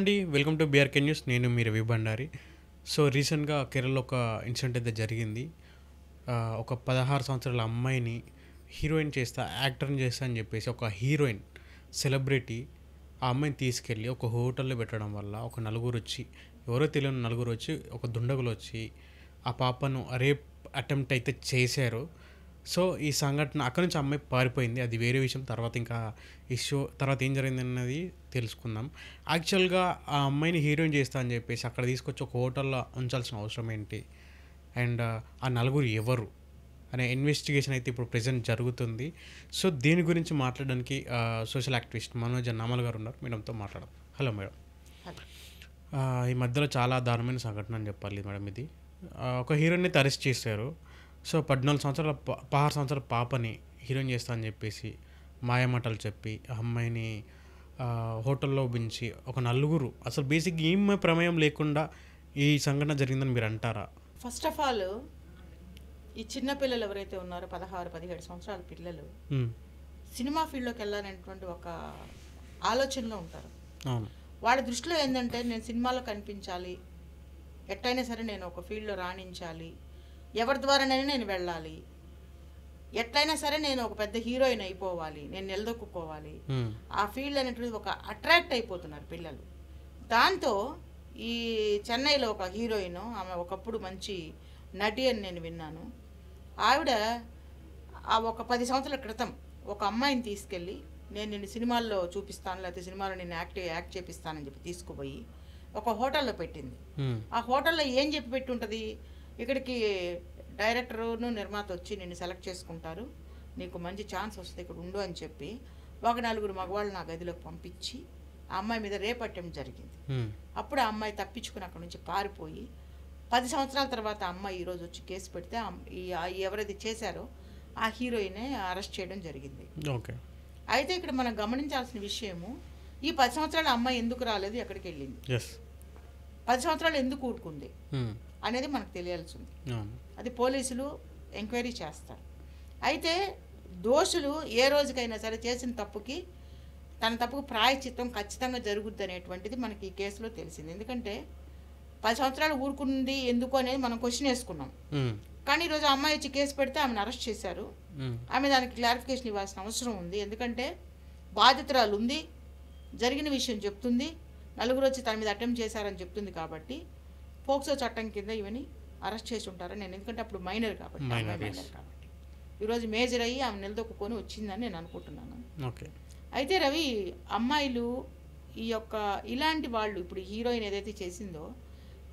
Hello అండి, welcome to BRK news. నేను మీ Ravi Bandari. So రీసెంట్గా కేరళలో ఒక ఇన్సిడెంట్ అయితే జరిగింది. ఒక 16 సంవత్సరాల అమ్మాయిని హీరోయిన్ చేస్తా, యాక్టర్ని చేస్తా అని చెప్పేసి ఒక హీరోయిన్ సెలబ్రిటీ ఆ అమ్మాయిని తీసుకెళ్ళి ఒక హోటల్లో పెట్టడం వల్ల ఒక నలుగురు వచ్చి, ఎవరో తెలియని నలుగురు వచ్చి, ఒక దుండగులు వచ్చి ఆ పాపను రేప్ అటెంప్ట్ అయితే చేశారు. సో ఈ సంఘటన అక్కడి నుంచి అమ్మాయి పారిపోయింది. అది వేరే విషయం. తర్వాత ఇంకా ఇష్యూ తర్వాత ఏం జరిగింది అన్నది తెలుసుకుందాం. యాక్చువల్గా ఆ అమ్మాయిని హీరోయిన్ చేస్తా అని చెప్పేసి అక్కడ తీసుకొచ్చి ఒక హోటల్లో ఉంచాల్సిన అవసరం ఏంటి, అండ్ ఆ నలుగురు ఎవరు అనే ఇన్వెస్టిగేషన్ అయితే ఇప్పుడు ప్రెజెంట్ జరుగుతుంది. సో దీని గురించి మాట్లాడడానికి సోషల్ యాక్టివిస్ట్ మనోజ్ నామల్ గారు ఉన్నారు. మేడంతో మాట్లాడదాం. Hello madam. ఈ మధ్యలో చాలా దారుణమైన సంఘటన అని చెప్పాలి మేడం. ఇది ఒక హీరోయిన్ అయితే అరెస్ట్ చేశారు. సో 16 సంవత్సరాల పాపని హీరోయిన్ చేస్తా అని చెప్పేసి మాయమాటలు చెప్పి ఆ అమ్మాయిని హోటల్లో ఉంచి ఒక నలుగురు, అసలు బేసిక్ ఏం ప్రమేయం లేకుండా ఈ సంఘటన జరిగిందని మీరు అంటారా? ఫస్ట్ ఆఫ్ ఆల్ ఈ చిన్న పిల్లలు ఎవరైతే ఉన్నారో 16-17 సంవత్సరాల పిల్లలు సినిమా ఫీల్డ్లోకి వెళ్ళాలనేటువంటి ఒక ఆలోచనలో ఉంటారు. వాళ్ళ దృష్టిలో ఏంటంటే, నేను సినిమాలో కనిపించాలి, ఎట్టయినా సరే నేను ఒక ఫీల్డ్లో రాణించాలి, ఎవరి ద్వారానైనా నేను వెళ్ళాలి, ఎట్లయినా సరే నేను ఒక పెద్ద హీరోయిన్ అయిపోవాలి, నేను నిలదొక్కుకోవాలి, ఆ ఫీల్డ్ అనేటువంటి ఒక అట్రాక్ట్ అయిపోతున్నారు పిల్లలు. దాంతో ఈ చెన్నైలో ఒక హీరోయిన్, ఆమె ఒకప్పుడు మంచి నటి అని నేను విన్నాను. ఆవిడ ఆ ఒక 10 సంవత్సరాల క్రితం ఒక అమ్మాయిని తీసుకెళ్ళి, నేను నిన్ను సినిమాల్లో చూపిస్తాను, లేకపోతే సినిమాలో నేను యాక్ట్ చేపిస్తానని చెప్పి తీసుకుపోయి ఒక హోటల్లో పెట్టింది. ఆ హోటల్లో ఏం చెప్పి పెట్టి ఉంటుంది, ఇక్కడికి డైరెక్టరును నిర్మాత వచ్చి నిన్ను సెలెక్ట్ చేసుకుంటారు, నీకు మంచి ఛాన్స్ వస్తుంది, ఇక్కడ ఉండు అని చెప్పి ఒక 4 మగవాళ్ళు నా గదిలోకి పంపించి ఆ అమ్మాయి మీద రేప్ అటెంప్ట్ జరిగింది. అప్పుడు ఆ అమ్మాయి తప్పించుకుని అక్కడ నుంచి పారిపోయి 10 సంవత్సరాల తర్వాత ఆ అమ్మాయి ఈరోజు వచ్చి కేసు పెడితే ఎవరైతే చేశారో ఆ హీరోయినే అరెస్ట్ చేయడం జరిగింది. అయితే ఇక్కడ మనం గమనించాల్సిన విషయము, ఈ 10 సంవత్సరాల అమ్మాయి ఎందుకు రాలేదు, ఎక్కడికి వెళ్ళింది, 10 సంవత్సరాలు ఎందుకు ఊరుకుంది అనేది మనకు తెలియాల్సి ఉంది. అది పోలీసులు ఎంక్వైరీ చేస్తారు. అయితే దోషులు ఏ రోజుకైనా సరే చేసిన తప్పుకి తన తప్పుకు ప్రాయశ్చిత్తం ఖచ్చితంగా జరుగుద్ది అనేటువంటిది మనకి ఈ కేసులో తెలిసింది. ఎందుకంటే 10 సంవత్సరాలు ఊరుకుంది ఎందుకు అనేది మనం క్వశ్చన్ వేసుకున్నాం. కానీ ఈరోజు అమ్మాయి వచ్చి కేసు పెడితే ఆమెను అరెస్ట్ చేశారు. ఆమె దానికి క్లారిఫికేషన్ ఇవ్వాల్సిన అవసరం ఉంది. ఎందుకంటే బాధితురాలు ఉంది, జరిగిన విషయం చెప్తుంది, నలుగురు వచ్చి తన మీద అటెంప్ట్ చేశారని చెప్తుంది. కాబట్టి పోక్సో చట్టం కింద ఇవన్నీ అరెస్ట్ చేసి ఉంటారని నేను, ఎందుకంటే అప్పుడు మైనర్ కాబట్టి ఈరోజు మేజర్ అయ్యి ఆమె నిలదొక్కుని వచ్చిందని నేను అనుకుంటున్నాను. అయితే రవి, అమ్మాయిలు ఈ యొక్క ఇలాంటి వాళ్ళు, ఇప్పుడు హీరోయిన్ ఏదైతే చేసిందో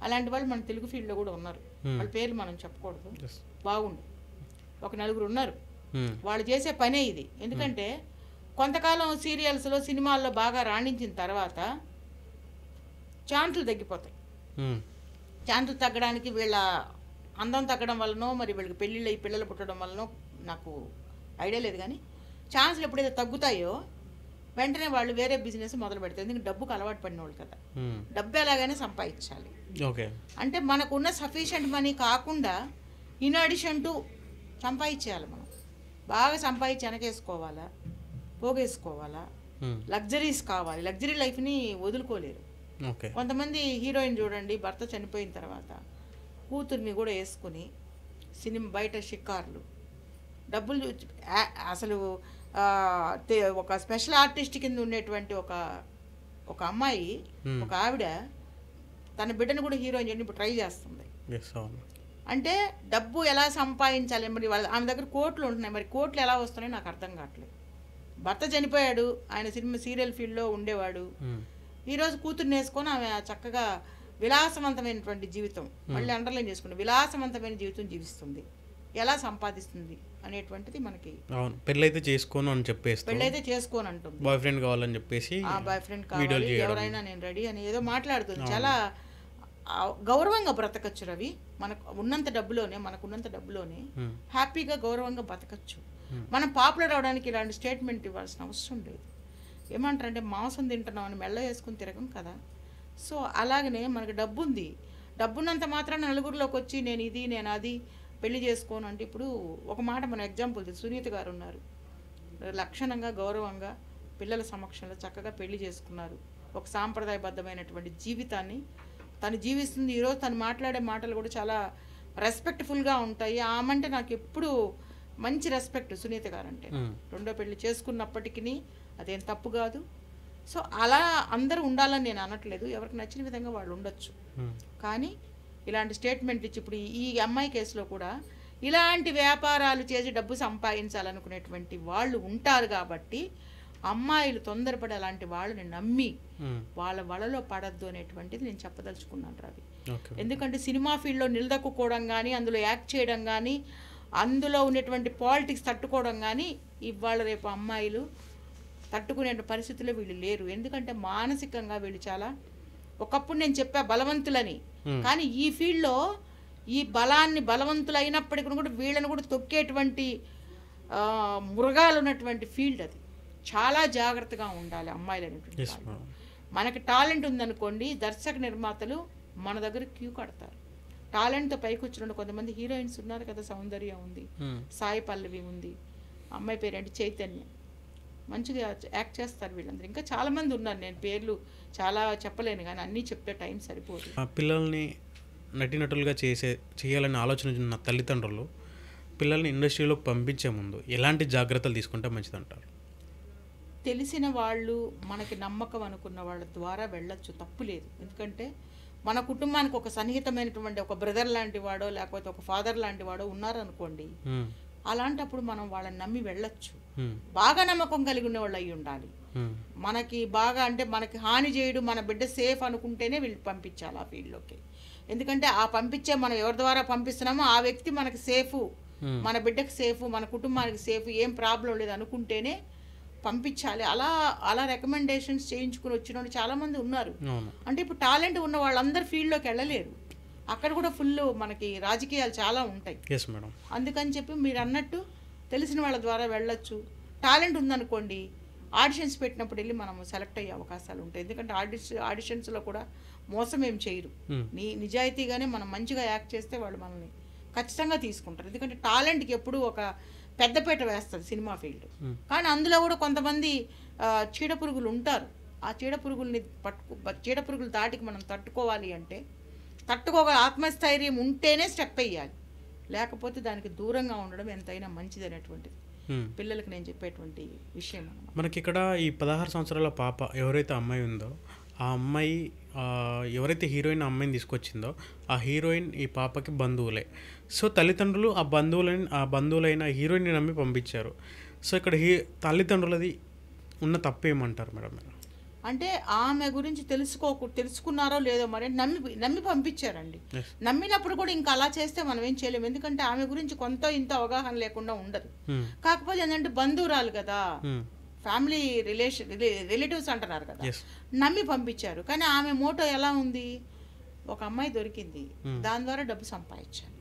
అలాంటి వాళ్ళు మన తెలుగు ఫీల్డ్లో కూడా ఉన్నారు. వాళ్ళ పేర్లు మనం చెప్పకూడదు, బాగుండు. ఒక 4 ఉన్నారు. వాళ్ళు చేసే పనే ఇది. ఎందుకంటే కొంతకాలం సీరియల్స్లో సినిమాల్లో బాగా రాణించిన తర్వాత ఛాన్సులు తగ్గిపోతాయి. ఛాన్సులు తగ్గడానికి వీళ్ళ అందం తగ్గడం వల్లనో, మరి వీళ్ళకి పెళ్ళిళ్ళు అయ్యి పిల్లలు పుట్టడం వల్లనో నాకు ఐడియా లేదు, కానీ ఛాన్సులు ఎప్పుడైతే తగ్గుతాయో వెంటనే వాళ్ళు వేరే బిజినెస్ మొదలు పెడతారు. ఎందుకంటే డబ్బుకు అలవాటు పడిన వాళ్ళు కదా, డబ్బు ఎలాగైనా సంపాదించాలి. అంటే మనకున్న సఫిషియెంట్ మనీ కాకుండా ఇన్ అడిషన్ టు సంపాదించేయాలి. మనం బాగా సంపాదించి వెనకేసుకోవాలా, పోగేసుకోవాలా, లగ్జరీస్ కావాలి. లగ్జరీ లైఫ్ని వదులుకోలేరు. కొంతమంది హీరోయిన్ చూడండి, భర్త చనిపోయిన తర్వాత కూతుర్ని కూడా వేసుకుని సినిమా బయట షికార్లు, డబ్బులు. అసలు ఒక స్పెషల్ ఆర్టిస్ట్ కింద ఉండేటువంటి ఒక అమ్మాయి, ఒక ఆవిడ తన బిడ్డను కూడా హీరోయిన్ చేయడం ఇప్పుడు ట్రై చేస్తుంది. అంటే డబ్బు ఎలా సంపాదించాలి, మరి ఆమె దగ్గర కోట్లు ఉంటున్నాయి, మరి కోట్లు ఎలా వస్తున్నాయో నాకు అర్థం కావట్లేదు. భర్త చనిపోయాడు, ఆయన సీరియల్ ఫీల్డ్లో ఉండేవాడు, ఈరోజు కూతుర్ని వేసుకొని ఆమె చక్కగా విలాసవంతమైనటువంటి జీవితం, మళ్ళీ అండర్లైన్ చేసుకుని విలాసవంతమైన జీవితం జీవిస్తుంది. ఎలా సంపాదిస్తుంది అనేటువంటిది మనకి, పెళ్ళైతే చేసుకోను అని చెప్పేసి, పెళ్ళైతే చేసుకోను అంటుంది, బాయ్ ఫ్రెండ్ కావాలని చెప్పేసి, బాయ్ ఫ్రెండ్ కావాలి, ఎవరైనా నేను రెడీ అని ఏదో మాట్లాడుతుంది. చాలా గౌరవంగా బ్రతకచ్చు రవి. మనకు ఉన్నంత డబ్బులోనే హ్యాపీగా గౌరవంగా బతకచ్చు. మనం పాపులర్ అవడానికి ఇలాంటి స్టేట్మెంట్ ఇవ్వాల్సిన అవసరం లేదు. ఏమంటారంటే మాంసం తింటున్నామని మెల్ల వేసుకుని తిరగం కదా. సో అలాగనే మనకు డబ్బు ఉంది, డబ్బున్నంత మాత్రాన నలుగురిలోకి వచ్చి నేను ఇది నేను అది పెళ్లి చేసుకోను అంటే, ఇప్పుడు ఒక మాట మన ఎగ్జాంపుల్ సునీత గారు ఉన్నారు, లక్షణంగా గౌరవంగా పిల్లల సమక్షంలో చక్కగా పెళ్లి చేసుకున్నారు. ఒక సాంప్రదాయబద్ధమైనటువంటి జీవితాన్ని తను జీవిస్తుంది. ఈరోజు తను మాట్లాడే మాటలు కూడా చాలా రెస్పెక్ట్ఫుల్గా ఉంటాయి. ఆమె అంటే నాకు ఎప్పుడు మంచి రెస్పెక్ట్ సునీత గారు అంటే. రెండో పెళ్లి చేసుకున్నప్పటికీ అదేం తప్పు కాదు. సో అలా అందరూ ఉండాలని నేను అనట్లేదు, ఎవరికి నచ్చిన విధంగా వాళ్ళు ఉండొచ్చు. కానీ ఇలాంటి స్టేట్మెంట్ ఇచ్చి ఇప్పుడు ఈ అమ్మాయి కేసులో కూడా ఇలాంటి వ్యాపారాలు చేసి డబ్బు సంపాదించాలనుకునేటువంటి వాళ్ళు ఉంటారు. కాబట్టి అమ్మాయిలు తొందరపడి అలాంటి వాళ్ళని నమ్మి వాళ్ళ వలలో పడద్దు అనేటువంటిది నేను చెప్పదలుచుకున్నాను రవి. ఎందుకంటే సినిమా ఫీల్డ్లో నిలదొక్కుకోవడం కానీ, అందులో యాక్ట్ చేయడం కానీ, అందులో ఉన్నటువంటి పాలిటిక్స్ తట్టుకోవడం కానీ ఇవాళ రేపు అమ్మాయిలు తట్టుకునే పరిస్థితుల్లో వీళ్ళు లేరు. ఎందుకంటే మానసికంగా వీళ్ళు చాలా, ఒకప్పుడు నేను చెప్పా బలవంతులని, కానీ ఈ ఫీల్డ్లో ఈ బలాన్ని బలవంతులు అయినప్పటికీ కూడా వీళ్ళని కూడా తొక్కేటువంటి మృగాలు ఉన్నటువంటి ఫీల్డ్ అది. చాలా జాగ్రత్తగా ఉండాలి అమ్మాయిలు అనేటువంటి. మనకి టాలెంట్ ఉందనుకోండి, దర్శక నిర్మాతలు మన దగ్గర క్యూ కడతారు. టాలెంట్తో పైకి వచ్చిన కొంతమంది హీరోయిన్స్ ఉన్నారు కదా, సౌందర్య ఉంది, సాయి పల్లవి ఉంది, అమ్మాయి పేరేంటి చైతన్య, మంచిగా యాక్ట్ చేస్తారు వీళ్ళందరూ. ఇంకా చాలామంది ఉన్నారు, నేను పేర్లు చాలా చెప్పలేను కానీ అన్నీ చెప్తే టైం సరిపోదు. పిల్లల్ని నటినటులుగా చేయాలని ఆలోచన ఉన్న తల్లిదండ్రులు పిల్లల్ని ఇండస్ట్రీలో పంపించే ముందు ఎలాంటి జాగ్రత్తలు తీసుకుంటే మంచిదంటారు? తెలిసిన వాళ్ళు, మనకి నమ్మకం అనుకున్న వాళ్ళ ద్వారా వెళ్ళొచ్చు, తప్పు లేదు. ఎందుకంటే మన కుటుంబానికి ఒక సన్నిహితమైనటువంటి ఒక బ్రదర్ లాంటి వాడో లేకపోతే ఒక ఫాదర్ లాంటి వాడో ఉన్నారనుకోండి, అలాంటప్పుడు మనం వాళ్ళని నమ్మి వెళ్ళొచ్చు. బాగా నమ్మకం కలిగి ఉన్న వాళ్ళు అయి ఉండాలి. మనకి బాగా అంటే మనకి హాని చేయడు, మన బిడ్డ సేఫ్ అనుకుంటేనే వీళ్ళు పంపించాలి ఆ ఫీల్డ్లోకి. ఎందుకంటే ఆ పంపించే మనం ఎవరి ద్వారా పంపిస్తున్నామో ఆ వ్యక్తి మనకి సేఫ్, మన బిడ్డకి సేఫ్, మన కుటుంబానికి సేఫ్, ఏం ప్రాబ్లం లేదు అనుకుంటేనే పంపించాలి. అలా అలా రికమెండేషన్స్ చేయించుకుని వచ్చిన వాళ్ళు చాలామంది ఉన్నారు. అంటే ఇప్పుడు టాలెంట్ ఉన్న వాళ్ళందరూ ఫీల్డ్లోకి వెళ్ళలేరు. అక్కడ కూడా ఫుల్ మనకి రాజకీయాలు చాలా ఉంటాయి. అందుకని చెప్పి మీరు అన్నట్టు తెలిసిన వాళ్ళ ద్వారా వెళ్ళొచ్చు. టాలెంట్ ఉందనుకోండి, ఆడిషన్స్ పెట్టినప్పుడు వెళ్ళి మనం సెలెక్ట్ అయ్యే అవకాశాలు ఉంటాయి. ఎందుకంటే ఆడిషన్స్లో కూడా మోసం ఏం చేయరు. నిజాయితీగానే మనం మంచిగా యాక్ట్ చేస్తే వాళ్ళు మనల్ని ఖచ్చితంగా తీసుకుంటారు. ఎందుకంటే టాలెంట్కి ఎప్పుడూ ఒక పెద్దపీట వేస్తుంది సినిమా ఫీల్డ్. కానీ అందులో కూడా కొంతమంది చీడపురుగులు ఉంటారు. ఆ చీడపురుగులు దాటికి మనం తట్టుకోవాలి అంటే తట్టుకోగల ఆత్మస్థైర్యం ఉంటేనే స్టెప్ వేయాలి, లేకపోతే దానికి దూరంగా ఉండడం ఎంతైనా మంచిది అనేటువంటిది పిల్లలకు నేను చెప్పేటువంటి విషయం. మనకి ఇక్కడ ఈ 16 సంవత్సరాల పాప ఎవరైతే అమ్మాయి ఉందో, ఆ అమ్మాయి ఎవరైతే హీరోయిన్ అమ్మాయిని తీసుకొచ్చిందో ఆ హీరోయిన్ ఈ పాపకి బంధువులే. సో తల్లిదండ్రులు ఆ బంధువులైన హీరోయిన్ని నమ్మి పంపించారు. సో ఇక్కడ తల్లిదండ్రులది ఉన్న తప్పు ఏమంటారు మేడం? అంటే ఆమె గురించి తెలుసుకున్నారో లేదో మరి నమ్మి పంపించారండి. నమ్మినప్పుడు కూడా ఇంకా అలా చేస్తే మనం ఏం చేయలేము. ఎందుకంటే ఆమె గురించి కొంత ఇంత అవగాహన లేకుండా ఉండదు. కాకపోతే ఏంటంటే బంధువురాలు కదా, ఫ్యామిలీ రిలేటివ్స్ అంటున్నారు కదా, నమ్మి పంపించారు. కానీ ఆమె మోటో ఎలా ఉంది, ఒక అమ్మాయి దొరికింది, దాని ద్వారా డబ్బు సంపాదించాలి,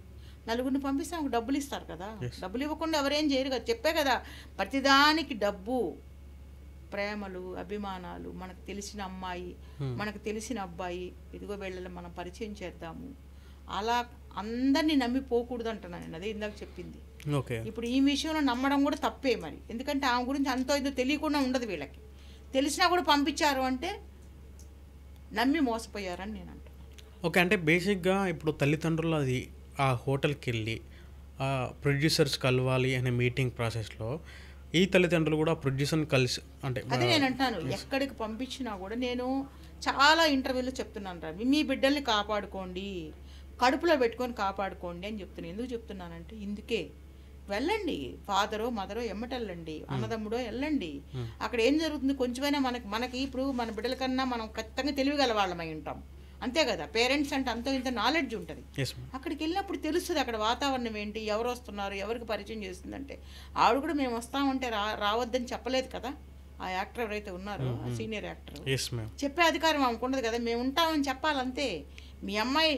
నలుగురిని పంపిస్తే ఆమెకు డబ్బులు ఇస్తారు కదా, డబ్బులు ఇవ్వకుండా ఎవరేం చేయరు కదా. చెప్పే కదా, ప్రతిదానికి డబ్బు, ప్రేమలు, అభిమానాలు, మనకు తెలిసిన అమ్మాయి, మనకు తెలిసిన అబ్బాయి, ఇదిగో వీళ్ళని మనం పరిచయం చేద్దాము, అలా అందరినీ నమ్మి పోకూడదు అంటున్నాను నేను. అదే ఇందాక చెప్పింది. ఇప్పుడు ఈ విషయంలో నమ్మడం కూడా తప్పే మరి. ఎందుకంటే ఆమె గురించి అంతో ఇదో తెలియకుండా ఉండదు వీళ్ళకి. తెలిసినా కూడా పంపించారు అంటే నమ్మి మోసపోయారని నేను అంటాను. ఓకే, అంటే బేసిక్గా ఇప్పుడు తల్లిదండ్రులు అది ఆ హోటల్కి వెళ్ళి ఆ ప్రొడ్యూసర్స్ కలవాలి అనే మీటింగ్ ప్రాసెస్లో ఈ తల్లిదండ్రులు కూడా ప్రొడ్యూసర్ని కలిసి, అంటే అదే నేను అంటాను, ఎక్కడికి పంపించినా కూడా నేను చాలా ఇంటర్వ్యూలో చెప్తున్నాను రా, మీ బిడ్డల్ని కాపాడుకోండి, కడుపులో పెట్టుకొని కాపాడుకోండి అని చెప్తున్నాను. ఎందుకు చెప్తున్నానంటే ఇందుకే వెళ్ళండి, ఫాదరో మదరో ఎమ్మటెళ్ళండి, అన్నదమ్ముడో వెళ్ళండి. అక్కడ ఏం జరుగుతుంది కొంచెమైనా మనకి ఇప్పుడు మన బిడ్డల కన్నా మనం ఖచ్చితంగా తెలివిగల వాళ్ళమై ఉంటాం, అంతే కదా. పేరెంట్స్ అంటే అంత ఇంత నాలెడ్జ్ ఉంటుంది. అక్కడికి వెళ్ళినప్పుడు తెలుస్తుంది అక్కడ వాతావరణం ఏంటి, ఎవరు వస్తున్నారు, ఎవరికి పరిచయం చేస్తుందంటే. ఆవిడ కూడా మేము వస్తామంటే రావద్దని చెప్పలేదు కదా ఆ యాక్టర్ ఎవరైతే ఉన్నారో, ఆ సీనియర్ యాక్టర్. చెప్పే అధికారం ఆమెకు ఉండదు కదా, మేము ఉంటామని చెప్పాలంతే. మీ అమ్మాయి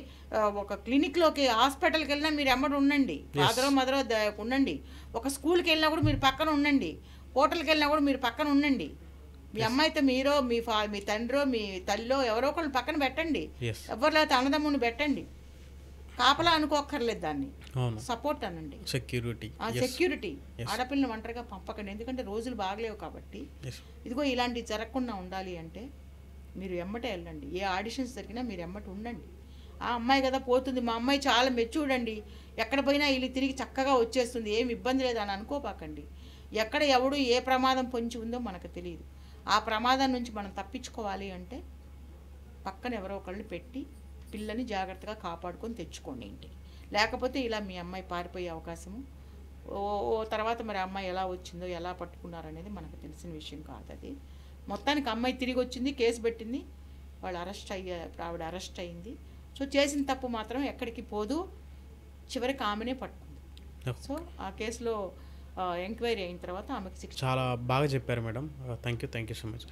ఒక క్లినిక్లోకి, హాస్పిటల్కి వెళ్ళినా మీరు ఎమ్మడి ఉండండి, ఫాదరో మదరో ఉండండి. ఒక స్కూల్కి వెళ్ళినా కూడా మీరు పక్కన ఉండండి, హోటల్కి వెళ్ళినా కూడా మీరు పక్కన ఉండండి. మీ అమ్మాయితో మీరో మీ తండ్రో మీ తల్లిలో ఎవరో ఒకళ్ళు పక్కన పెట్టండి, ఎవరు లేకపోతే అన్నదమ్ముని పెట్టండి. కాపలా అనుకోక్కర్లేదు, దాన్ని సపోర్ట్ అనండి, సెక్యూరిటీ. ఆడపిల్లని ఒంటరిగా పంపకండి, ఎందుకంటే రోజులు బాగలేవు కాబట్టి. ఇదిగో ఇలాంటివి జరగకుండా ఉండాలి అంటే మీరు ఎమ్మటే వెళ్ళండి. ఏ ఆడిషన్స్ జరిగినా మీరు ఎమ్మటి ఉండండి. ఆ అమ్మాయి కదా పోతుంది, మా అమ్మాయి చాలా మెచ్యూర్డ్ అండి, ఎక్కడ పోయినా వీళ్ళు తిరిగి చక్కగా వచ్చేస్తుంది, ఏమి ఇబ్బంది లేదని అనుకోపాకండి. ఎక్కడ ఎవడు ఏ ప్రమాదం పొంచి ఉందో మనకు తెలియదు. ఆ ప్రమాదం నుంచి మనం తప్పించుకోవాలి అంటే పక్కన ఎవరో ఒకళ్ళు పెట్టి పిల్లని జాగ్రత్తగా కాపాడుకొని తెచ్చుకోండి ఇంటికి. లేకపోతే ఇలా మీ అమ్మాయి పారిపోయే అవకాశము. ఓ తర్వాత మరి అమ్మాయి ఎలా వచ్చిందో ఎలా పట్టుకున్నారనేది మనకు తెలిసిన విషయం కాదు అది. మొత్తానికి అమ్మాయి తిరిగి వచ్చింది, కేసు పెట్టింది, వాళ్ళు ఆవిడ అరెస్ట్ అయింది. సో చేసిన తప్పు మాత్రం ఎక్కడికి పోదు, చివరికి ఆమెనే పట్టుకుంది. సో ఆ కేసులో ఎంక్వైరీ అయిన తర్వాత ఆమెకు శిక్ష. చాలా బాగా చెప్పారు madam. Thank you so much.